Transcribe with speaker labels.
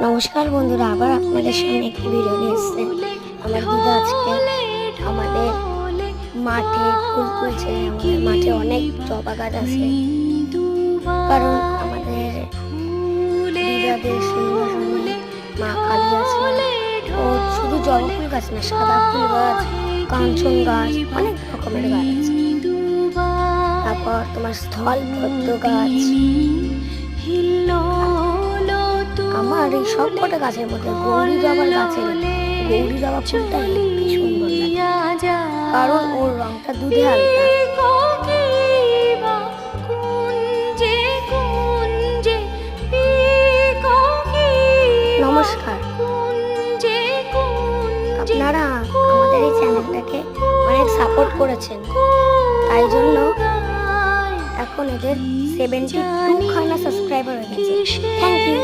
Speaker 1: নমস্কার বন্ধুরা, আবার আপনাদের সামনে একটি ভিডিও নিয়ে এসেছে। আমার দিদা আজকে আমাদের মাঠে ফুল তুলছে। আমাদের মাঠে অনেক জবা গাছ আছে, কারণ আমাদের দিদাদের সিংহাসনে মা কালী আছে। ও শুধু জবা ফুল গাছ না, সাদা ফুল গাছ, কাঞ্চন গাছ, অনেক রকমের গাছ আছে। তারপর তোমার স্থল পদ্ম গাছ। আমার এই সব কটা গাছের মধ্যে গৌরী জবার গৌরী জবা ফুলটা হেবি সুন্দর লাগে, কারণ ওর রংটা দুধে হালকা। নমস্কার, আপনারা আমাদের এই চ্যানেলটাকে অনেক সাপোর্ট করেছেন, তাই জন্য এখন এদের 72 খানা সাবস্ক্রাইবার হয়ে গেছে। Thank you.